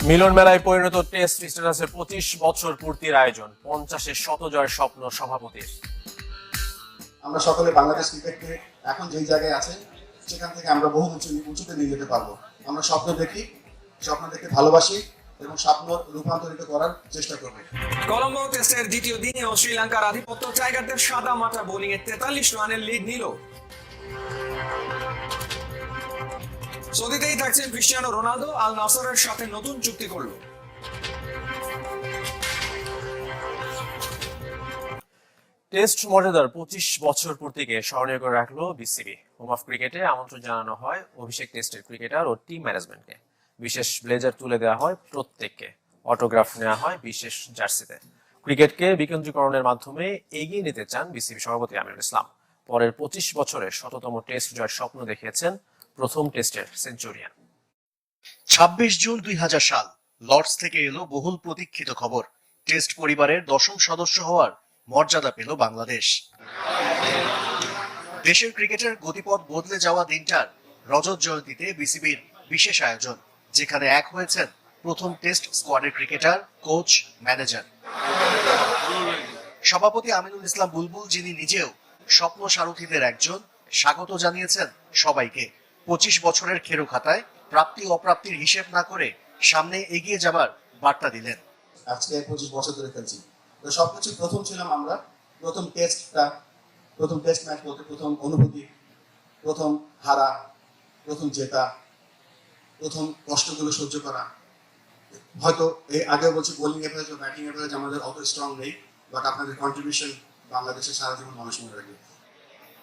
মিলন মেলায় পরিণত টেস্ট স্ট্যাটাসের 25 বছর পূর্তির আয়োজন, 50-এ শতজয়ের স্বপ্ন সভাপতির। আমরা সকলে বাংলাদেশ ক্রিকেটকে এখন যেই জায়গায় আছে সেখান থেকে আমরা বহু উঁচুতে নিয়ে যেতে পারবো। আমরা স্বপ্ন দেখে ভালোবাসি এবং স্বপ্ন রূপান্তরিত করার চেষ্টা করব। কলম্বো টেস্টের দ্বিতীয় দিনেও শ্রীলঙ্কার আধিপত্য টাইগারদের সাদা মাটা বোলিংয়ে 43 রানের লিড নিল। সৌদিতেই থাকছেন ক্রিস্টিয়ানো রোনালদো, আল নাসরের সাথে নতুন চুক্তি করল। টেস্ট মর্যাদার 25 বছর পূর্তিকে স্মরণীয় করে রাখলো বিসিবি। হোম অফ ক্রিকেটে আমন্ত্রণ জানানো হয় অভিষেক টেস্টের ক্রিকেটার ও টিম ম্যানেজমেন্টকে। বিশেষ ব্লেজার তুলে দেওয়া হয় প্রত্যেককে, অটোগ্রাফ নেওয়া হয় বিশেষ জার্সিতে। ক্রিকেটকে বিকেন্দ্রীকরণের মাধ্যমে এগিয়ে নিতে চান বিসিবি সভাপতি আমিনুল ইসলাম। পরের 25 বছরের শততম টেস্ট জয়ের স্বপ্ন দেখিয়েছেন প্রথম টেস্টের সেঞ্চুরিয়ান। 26 জুন 2000 সাল লর্ডস থেকে এলো বহুল প্রতীক্ষিত খবর। টেস্ট পরিবারের 10ম সদস্য হওয়ার মর্যাদা পেল বাংলাদেশ। দেশের ক্রিকেটের গতিপথ বদলে যাওয়া দিনটার রজত জয়ন্তীতে বিসিবির বিশেষ আয়োজন, যেখানে এক হয়েছেন প্রথম টেস্ট স্কোয়াডের ক্রিকেটার, কোচ, ম্যানেজার। সভাপতি আমিনুল ইসলাম বুলবুল, যিনি নিজেও স্বপ্ন সারথীদের একজন, স্বাগত জানিয়েছেন সবাইকে। 25 বছরের খেরো খাতায় প্রাপ্তি অপ্রাপ্তির হিসেব না করে সামনে এগিয়ে যাবার বার্তা দিলেন। আজকে 25 বছর ধরে খেলছি, তো সবকিছু প্রথম ছিলাম আমরা। প্রথম টেস্ট ম্যাচ বলতে প্রথম অনুভূতি, প্রথম হারা, প্রথম জেতা, প্রথম কষ্টগুলো সহ্য করা। হয়তো এই আগে বলছি বোলিং এভারেজ ও ব্যাটিং এভারেজ আমাদের অত স্ট্রং নেই, বাট আপনাদের কন্ট্রিবিউশন বাংলাদেশের সারা জীবন মানুষ মনে রাখবে।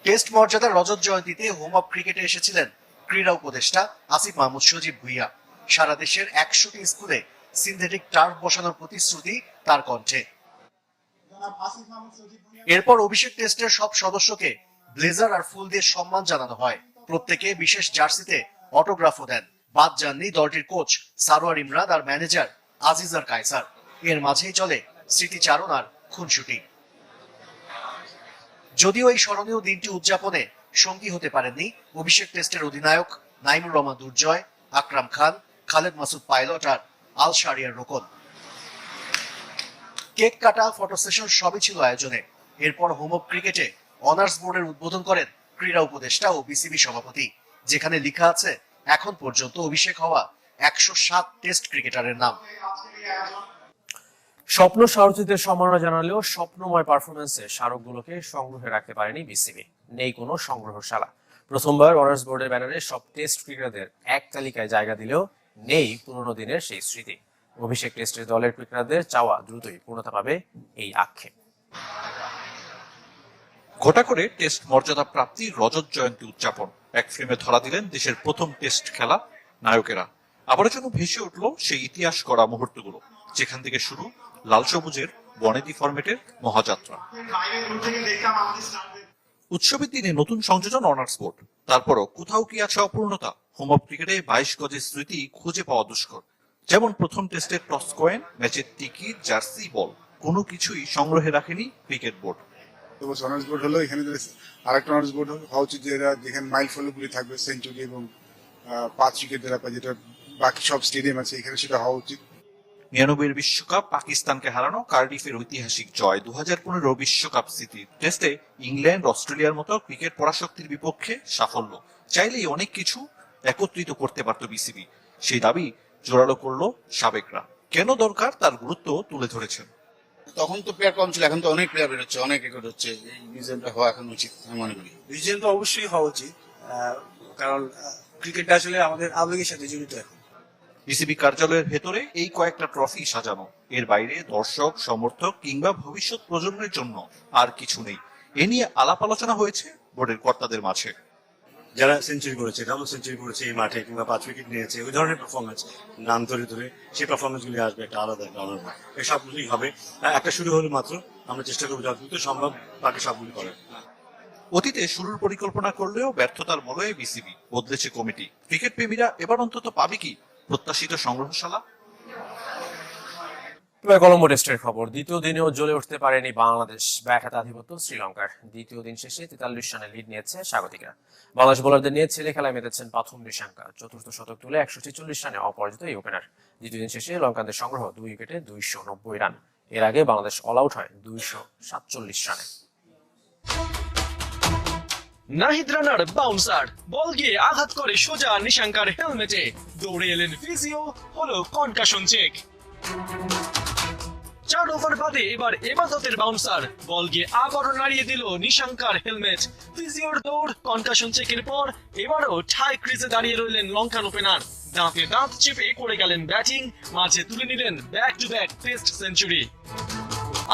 টেস্ট মর্যাদার রজত জয়ন্তীতে হোম অফ ক্রিকেটে এসেছিলেন ক্রীড়া উপদেষ্টা আসিফ মাহমুদ সজীব ভুইয়া। সারা দেশের 100টি স্কুলে সিনথেটিক টার্ফ বসানোর প্রতিশ্রুতি তার কণ্ঠে। এরপর অভিষেক টেস্টের সব সদস্যকে ব্লেজার আর ফুল দিয়ে সম্মান জানানো হয়। প্রত্যেকে বিশেষ জার্সিতে অটোগ্রাফও দেন। বাদ যাননি দলটির কোচ সারোয়ার ইমরান আর ম্যানেজার আজিজার কায়সার। এর মাঝেই চলে স্মৃতিচারণ আর খুনসুটি। যদিও এই স্মরণীয় দিনটি উদযাপনে সঙ্গী হতে পারেননি অভিষেক টেস্টের অধিনায়ক নাইমুর রহমান দুর্জয়, আকরাম খান, খালেদ মাসুদ পাইলট আর আল শারিয়ার রোকন। কেক কাটা, ফটো সেশন সবই ছিল আয়োজনে। এরপর হোম অফ ক্রিকেটে অনার্স বোর্ডের উদ্বোধন করেন ক্রীড়া উপদেষ্টা ও বিসিবি সভাপতি, যেখানে লেখা আছে এখন পর্যন্ত অভিষেক হওয়া 107 টেস্ট ক্রিকেটারের নাম। স্বপ্ন সারথীদের সম্মাননা জানালেও স্বপ্নময় পারফরমেন্সে স্মারকগুলোকে সংগ্রহে রাখতে পারেনি বিসিবি। নেই কোনো সংগ্রহশালা। প্রথমবার অনার্স বোর্ডের ব্যানারে সব টেস্ট ক্রিকেটারদের এক তালিকায় জায়গা দিলেও নেই পুরনো দিনের সেই স্মৃতি। অভিষেক টেস্টের দলের ক্রিকেটারদের চাওয়া দ্রুতই পূর্ণতা পাবে এই আক্ষেপ। ঘটা করে টেস্ট মর্যাদা প্রাপ্তির রজত জয়ন্তী উদযাপন। এক ফ্রেমে ধরা দিলেন দেশের প্রথম টেস্ট খেলা নায়কেরা। আবারও যেন ভেসে উঠল সেই ইতিহাস করা মুহূর্তগুলো, যেখান থেকে শুরু লাল সবুজের বনেদি ফরম্যাটের মহাযাত্রা। উৎসবের দিনে নতুন সংযোজন অনার্স বোর্ড, তারপরও কোথাও কি আছে অপূর্ণতা? হোম অফ ক্রিকেটে 22 গজের স্মৃতি খুঁজে পাওয়া দুষ্কর। যেমন প্রথম টেস্টের টস কয়েন, ম্যাচের টিকিট, জার্সি, বল, কোনো কিছুই সংগ্রহে রাখেনি ক্রিকেট বোর্ড। অনার্স বোর্ড হলো, এখানে আরেকটা অনার্স বোর্ড হওয়া উচিত, যেখানে মাইল ফলকগুলি থাকবে, সেঞ্চুরি এবং 5 উইকেট যারা পায়, যেটা বাকি সব স্টেডিয়াম আছে এখানে সেটা হওয়া উচিত। 99 বিশ্বকাপ পাকিস্তানকে হারানো, কার্ডিফের ঐতিহাসিক জয়, 2015 বিশ্বকাপ স্মৃতি, টেস্টে ইংল্যান্ড, অস্ট্রেলিয়ার মতো ক্রিকেট পরাশক্তির বিপক্ষে সাফল্য। চাইলেই অনেক কিছু একত্রিত করতে পারত বিসিবি। সেই দাবি জোরালো করলো সাবেকরা। কেন দরকার তার গুরুত্ব তুলে ধরেছেন। তখন তো প্লেয়ার কম ছিল, এখন তো অনেক প্লেয়ার বেরোচ্ছে, অনেক রেকর্ড হচ্ছে। এই রিজনটা হওয়া এখন উচিত আমি মনে করি। রিজন তো অবশ্যই হওয়া উচিত, কারণ ক্রিকেটটা আসলে আমাদের আবেগের সাথে জড়িত। এখন বিসিবি কার্যালয়ের ভেতরে এই কয়েকটা ট্রফি সাজানো, এর বাইরে দর্শক, সমর্থক কিংবা ভবিষ্যৎ প্রজন্মের জন্য আর কিছু নেই। এ নিয়ে আলাপ আলোচনা হয়েছে বোর্ডের কর্তাদের মাঝে। যারা সেঞ্চুরি করেছে, ডাবল সেঞ্চুরি করেছে এই মাঠে, কিংবা 5 উইকেট নিয়েছে, ওই ধরনের পারফরমেন্স নাম ধরে ধরে সেই পারফরমেন্স গুলি আসবে একটা আলাদা ধরনের। এই সবগুলি হবে, একটা শুরু হলে মাত্র আমরা চেষ্টা করবো যতটুকু সম্ভব বাকি সবগুলি করার। অতীতে শুরুর পরিকল্পনা করলেও ব্যর্থতার মলয়ে বিসিবি, বদলেছে কমিটি। ক্রিকেট প্রেমীরা এবার অন্তত পাবে কি প্রত্যাশিত সংগ্রহশালা? এবার কলম্বো টেস্টের খবর। দ্বিতীয় দিনেও জ্বলে উঠতে পারেনি বাংলাদেশ। ব্যাট আধিপত্য শ্রীলঙ্কার। দ্বিতীয় দিন শেষে 43 রানে লিড নিয়েছে স্বাগতিকরা। বাংলাদেশ বোলারদের নিয়ে ছেলে খেলায় মেতেছেন পাথুম নিশাঙ্কা। চতুর্থ শতক তুলে 146 রানে অপরাজিত এই ওপেনার। দ্বিতীয় দিন শেষে লঙ্কানদের সংগ্রহ 2 উইকেটে 290 রান। এর আগে বাংলাদেশ অল আউট হয় 247 রানে। নাহিদ রানার বাউন্সার বল গিয়ে আঘাত করে সোজা নিশাঙ্কার হেলমেটে। দৌড়ে এলেন ফিজিও, হলো কনকাশন চেক। 4 ওভার বাদে এবার এবাদতের বাউন্সার বল গিয়ে আবারও নাড়িয়ে দিল নিশাঙ্কার হেলমেট। ফিজিওর দৌড়, কনকাশন চেকের পর এবারও ঠাই ক্রিজে দাঁড়িয়ে রইলেন লঙ্কান ওপেনার। দাঁতে দাঁত চেপে করে গেলেন ব্যাটিং, মাঝে তুলে নিলেন back to back test century.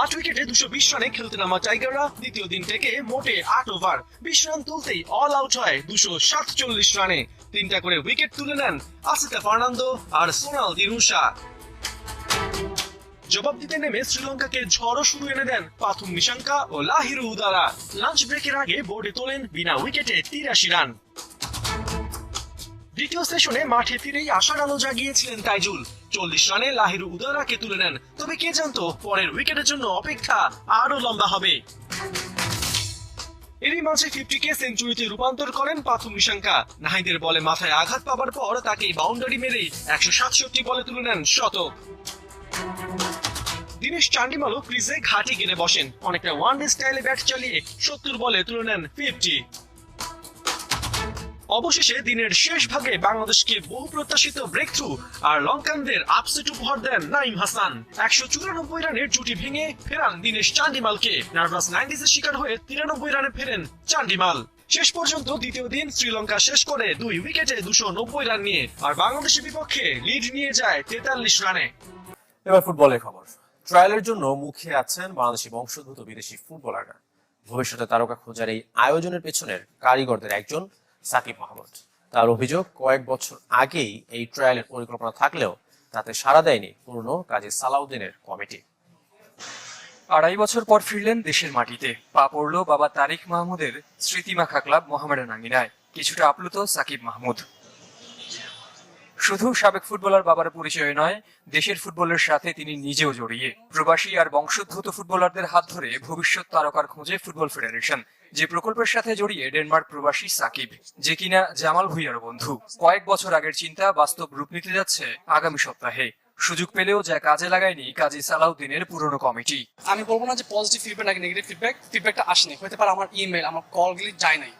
8 উইকেটে 220 রানে খেলতে নামা টাইগাররা দ্বিতীয় দিন থেকে মোটে 8 ওভার 20 রান তুলতেই অল আউট হয় 247 রানে। 3টা করে উইকেট তুলে নেন আসিতা ফার্নান্দো আর সোনাল দিনুশা। জবাব দিতে নেমে শ্রীলঙ্কাকে ঝড়ো শুরু এনে দেন পাথুম নিশাঙ্কা ও লাহিরু উদারা। লাঞ্চ ব্রেকের আগে বোর্ডে তোলেন বিনা উইকেটে 83 রান। দ্বিতীয় সেশনে মাঠে ফিরেই আশার আলো জাগিয়েছিলেন তাইজুল। 40 রানে লাহিরু উদারাকে তুলে নেন। তবে কে জানতো পরের উইকেটের জন্য অপেক্ষা আরো লম্বা হবে। এরই মাঝে 50কে সেঞ্চুরিতে রূপান্তর করেন পাথুম নিশাঙ্কা। নাহিদের বলে মাথায় আঘাত পাবার পর তাকে বাউন্ডারি মেরেই 167 বলে তুলে নেন শতক। দীনেশ চান্ডিমালও ক্রিজে ঘাটি গেড়ে বসেন। অনেকটা ওয়ানডে স্টাইলে ব্যাট চালিয়ে 70 বলে তুলে নেন 50। অবশেষে দিনের শেষ ভাগে বাংলাদেশকে বহু প্রত্যাশিত ব্রেক থ্রু আর লঙ্কানদের আপসেট উপহার দেন নাইম হাসান। 194 রানের জুটি ভেঙে ফেরান দীনেশ চান্ডিমালকে। নার্ভাস 90s শিকার হয়ে 93 রানে ফেরেন চান্ডিমাল। শেষ পর্যন্ত দ্বিতীয় দিন শ্রীলঙ্কা শেষ করে 2 উইকেটে 290 রান নিয়ে, আর বাংলাদেশের বিপক্ষে লিড নিয়ে যায় 43 রানে। এবার ফুটবলের খবর। ট্রায়ালের জন্য মুখে আছেন বাংলাদেশি বংশোদ্ভূত বিদেশি ফুটবলাররা। ভবিষ্যতে তারকা খোঁজার এই আয়োজনের পেছনের কারিগরদের একজন সাকিব মাহমুদ। তার অভিযোগ, কয়েক বছর আগেই এই ট্রায়ালের পরিকল্পনা থাকলেও তাতে সাড়া দেয়নি পুরনো কাজী সালাউদ্দিনের কমিটি। 2.5 বছর পর ফিরলেন দেশের মাটিতে। পা পড়ল বাবা তারিক মাহমুদের স্মৃতিমাখা ক্লাব মোহামেডান আঙ্গিনায়। কিছুটা আপ্লুত সাকিব মাহমুদ। শুধু সাবেক ফুটবলার বাবার পরিচয় নয়, দেশের ফুটবলের সাথে তিনি নিজেও জড়িয়ে। প্রবাসী আর বংশোদ্ভূত ফুটবলারদের হাত ধরে ভবিষ্যৎ তারকার খোঁজে ফুটবল ফেডারেশন। যে প্রকল্পের সাথে জড়িয়ে ডেনমার্ক প্রবাসী সাকিব, যে কিনা জামাল ভুঁইয়ার বন্ধু। কয়েক বছর আগের চিন্তা বাস্তব রূপ নিতে যাচ্ছে আগামী সপ্তাহে। সুযোগ পেলেও যা কাজে লাগায়নি কাজী সালাউদ্দিনের পুরনো কমিটি। আমি বলবো না যে পজিটিভ ফিডব্যাক নাকি নেগেটিভ ফিডব্যাকটা আসেনি, হতে পারে আমার ইমেল, আমার কলগুলি যায় নাই।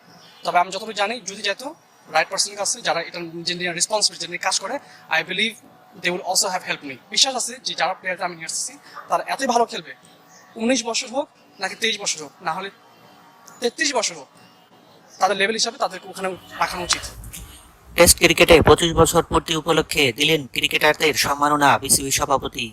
তবে আমি যতটুকু জানি, যদি যেত রাইট পার্সনের কাছে, যারা এটা রেসপন্সিবিলিটি নিয়ে কাজ করে, I believe they will also have help me. বিশ্বাস আছে যে যারা প্লেয়ারটা আমি নিয়ে আসছি তারা এতই ভালো খেলবে, 19 বছর হোক নাকি 23 বছর হোক, না হলে 33 বছর হোক, তাদের লেভেল হিসাবে তাদেরকে ওখানে রাখানো উচিত। টেস্ট ক্রিকেটে 25 বছর পূর্তি উপলক্ষে দিলেন ক্রিকেটারদের সম্মাননা বিসিবি সভাপতি।